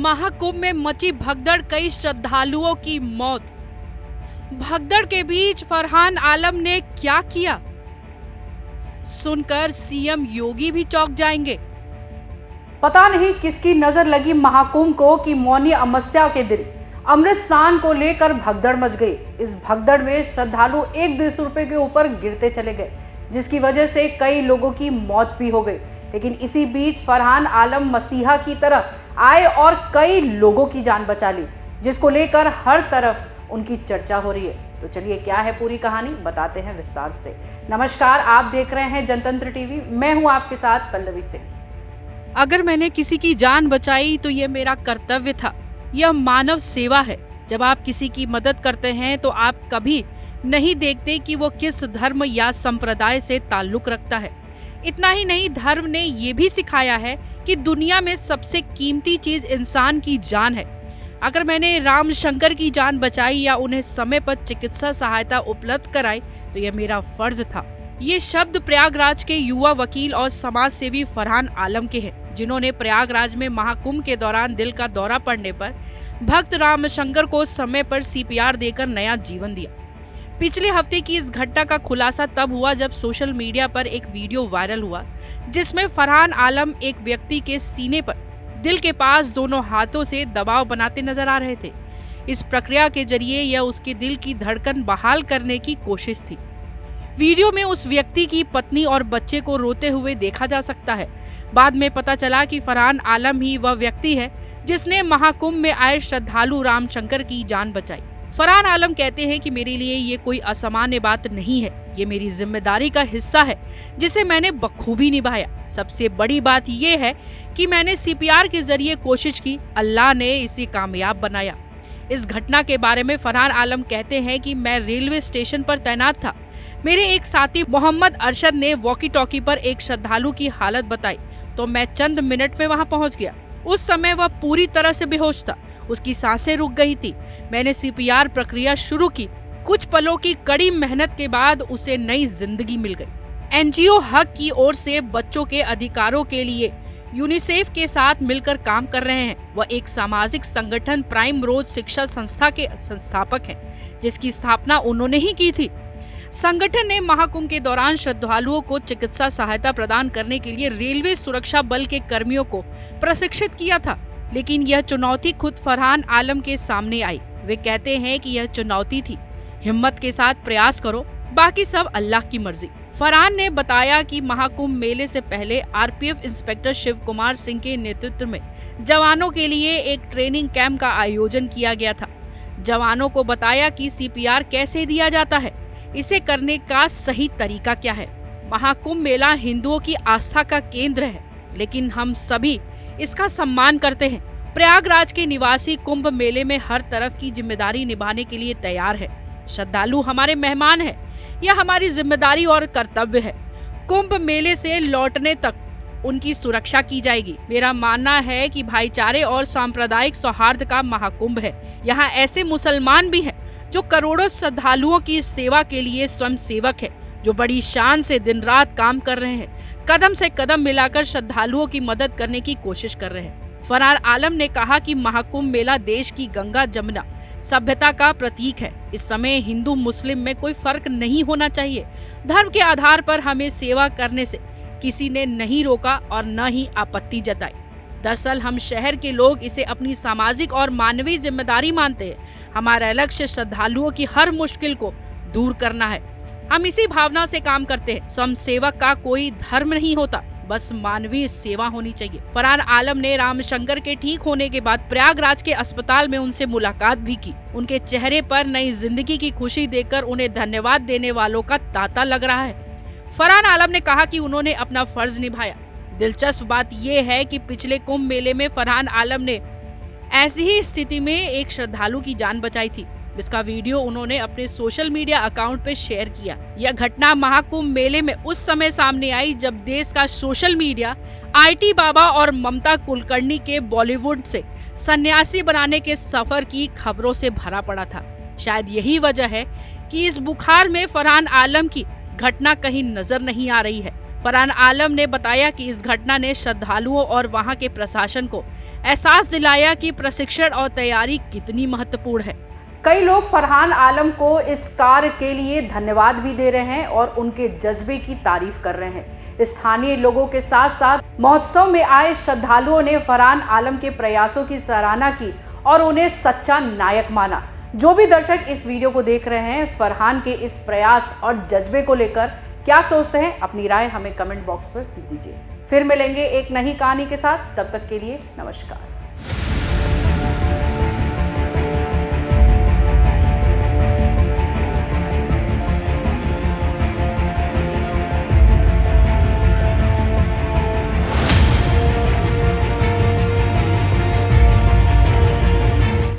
महाकुंभ में मची भगदड़, कई श्रद्धालुओं की मौत। भगदड़ के बीच फरहान आलम ने क्या किया, सुनकर सीएम योगी भी चौंक जाएंगे। पता नहीं किसकी नजर लगी महाकुंभ को कि मौनी अमावस्या के दिन अमृत स्नान को लेकर भगदड़ मच गई। इस भगदड़ में श्रद्धालु 1-2 रुपए के ऊपर गिरते चले गए, जिसकी वजह से कई लोगों की मौत भी हो गई। लेकिन इसी बीच फरहान आलम मसीहा की तरह आए और कई लोगों की जान बचा ली, जिसको लेकर हर तरफ उनकी चर्चा हो रही है। तो चलिए, क्या है पूरी कहानी, बताते हैं विस्तार से। नमस्कार, आप देख रहे हैं जनतंत्र टीवी। मैं हूं आपके साथ पल्लवी सिंह। अगर मैंने किसी की जान बचाई तो ये मेरा कर्तव्य था, यह मानव सेवा है। जब आप किसी की मदद करते हैं तो आप कभी नहीं देखते कि वो किस धर्म या संप्रदाय से ताल्लुक रखता है। इतना ही नहीं, धर्म ने ये भी सिखाया है कि दुनिया में सबसे कीमती चीज इंसान की जान है। अगर मैंने राम शंकर की जान बचाई या उन्हें समय पर चिकित्सा सहायता उपलब्ध कराई तो यह मेरा फर्ज था। ये शब्द प्रयागराज के युवा वकील और समाज सेवी फरहान आलम के हैं, जिन्होंने प्रयागराज में महाकुंभ के दौरान दिल का दौरा पड़ने पर भक्त राम शंकर को समय पर सीपीआर देकर नया जीवन दिया। पिछले हफ्ते की इस घटना का खुलासा तब हुआ जब सोशल मीडिया पर एक वीडियो वायरल हुआ, जिसमें फरहान आलम एक व्यक्ति के सीने पर दिल के पास दोनों हाथों से दबाव बनाते नजर आ रहे थे। इस प्रक्रिया के जरिए यह उसके दिल की धड़कन बहाल करने की कोशिश थी। वीडियो में उस व्यक्ति की पत्नी और बच्चे को रोते हुए देखा जा सकता है। बाद में पता चला कि फरहान आलम ही वह व्यक्ति है जिसने महाकुंभ में आए श्रद्धालु रामशंकर की जान बचाई। फरहान आलम कहते हैं कि मेरे लिए ये कोई असामान्य बात नहीं है, ये मेरी जिम्मेदारी का हिस्सा है जिसे मैंने बखूबी निभाया। सबसे बड़ी बात ये है कि मैंने सीपीआर के जरिए कोशिश की, अल्लाह ने इसे कामयाब बनाया। इस घटना के बारे में फरहान आलम कहते हैं कि मैं रेलवे स्टेशन पर तैनात था। मेरे एक साथी मोहम्मद अरशद ने वॉकी टॉकी पर एक श्रद्धालु की हालत बताई तो मैं चंद मिनट में वहां पहुंच गया। उस समय वह पूरी तरह से बेहोश था, उसकी सांसें रुक गई थी। मैंने सीपीआर प्रक्रिया शुरू की। कुछ पलों की कड़ी मेहनत के बाद उसे नई जिंदगी मिल गई। एनजीओ हक की ओर से बच्चों के अधिकारों के लिए यूनिसेफ के साथ मिलकर काम कर रहे हैं। वह एक सामाजिक संगठन प्राइम रोज शिक्षा संस्था के संस्थापक हैं, जिसकी स्थापना उन्होंने ही की थी। संगठन ने महाकुंभ के दौरान श्रद्धालुओं को चिकित्सा सहायता प्रदान करने के लिए रेलवे सुरक्षा बल के कर्मियों को प्रशिक्षित किया था। लेकिन यह चुनौती खुद फरहान आलम के सामने आई। वे कहते हैं कि यह चुनौती थी, हिम्मत के साथ प्रयास करो, बाकी सब अल्लाह की मर्जी। फरहान ने बताया कि महाकुंभ मेले से पहले आरपीएफ इंस्पेक्टर शिव कुमार सिंह के नेतृत्व में जवानों के लिए एक ट्रेनिंग कैंप का आयोजन किया गया था। जवानों को बताया कि सीपीआर कैसे दिया जाता है, इसे करने का सही तरीका क्या है। महाकुंभ मेला हिंदुओं की आस्था का केंद्र है, लेकिन हम सभी इसका सम्मान करते हैं। प्रयागराज के निवासी कुंभ मेले में हर तरफ की जिम्मेदारी निभाने के लिए तैयार है। श्रद्धालु हमारे मेहमान हैं, यह हमारी जिम्मेदारी और कर्तव्य है। कुंभ मेले से लौटने तक उनकी सुरक्षा की जाएगी। मेरा मानना है कि भाईचारे और सांप्रदायिक सौहार्द का महाकुंभ है। यहाँ ऐसे मुसलमान भी हैं जो करोड़ों श्रद्धालुओं की सेवा के लिए स्वयं सेवक है, जो बड़ी शान से दिन रात काम कर रहे हैं, कदम से कदम मिलाकर श्रद्धालुओं की मदद करने की कोशिश कर रहे हैं। फरहान आलम ने कहा कि महाकुंभ मेला देश की गंगा जमुना सभ्यता का प्रतीक है। इस समय हिंदू मुस्लिम में कोई फर्क नहीं होना चाहिए। धर्म के आधार पर हमें सेवा करने से किसी ने नहीं रोका और न ही आपत्ति जताई। दरअसल हम शहर के लोग इसे अपनी सामाजिक और मानवीय जिम्मेदारी मानते हैं। हमारा लक्ष्य श्रद्धालुओं की हर मुश्किल को दूर करना है। हम इसी भावना से काम करते हैं। स्वयं सेवक का कोई धर्म नहीं होता, बस मानवीय सेवा होनी चाहिए। फरहान आलम ने रामशंकर के ठीक होने के बाद प्रयागराज के अस्पताल में उनसे मुलाकात भी की। उनके चेहरे पर नई जिंदगी की खुशी देखकर उन्हें धन्यवाद देने वालों का तांता लग रहा है। फरहान आलम ने कहा कि उन्होंने अपना फर्ज निभाया। दिलचस्प बात यह है कि पिछले कुंभ मेले में फरहान आलम ने ऐसी ही स्थिति में एक श्रद्धालु की जान बचाई थी, जिसका वीडियो उन्होंने अपने सोशल मीडिया अकाउंट पे शेयर किया। यह घटना महाकुंभ मेले में उस समय सामने आई जब देश का सोशल मीडिया आईटी बाबा और ममता कुलकर्णी के बॉलीवुड से सन्यासी बनाने के सफर की खबरों से भरा पड़ा था। शायद यही वजह है कि इस बुखार में फरहान आलम की घटना कहीं नजर नहीं आ रही है। फरहान आलम ने बताया कि इस घटना ने श्रद्धालुओं और वहां के प्रशासन को एहसास दिलाया कि प्रशिक्षण और तैयारी कितनी महत्वपूर्ण है। कई लोग फरहान आलम को इस कार्य के लिए धन्यवाद भी दे रहे हैं और उनके जज्बे की तारीफ कर रहे हैं। स्थानीय लोगों के साथ साथ महोत्सव में आए श्रद्धालुओं ने फरहान आलम के प्रयासों की सराहना की और उन्हें सच्चा नायक माना। जो भी दर्शक इस वीडियो को देख रहे हैं, फरहान के इस प्रयास और जज्बे को लेकर क्या सोचते हैं, अपनी राय हमें कमेंट बॉक्स पर दीजिए। फिर मिलेंगे एक नई कहानी के साथ, तब तक के लिए नमस्कार।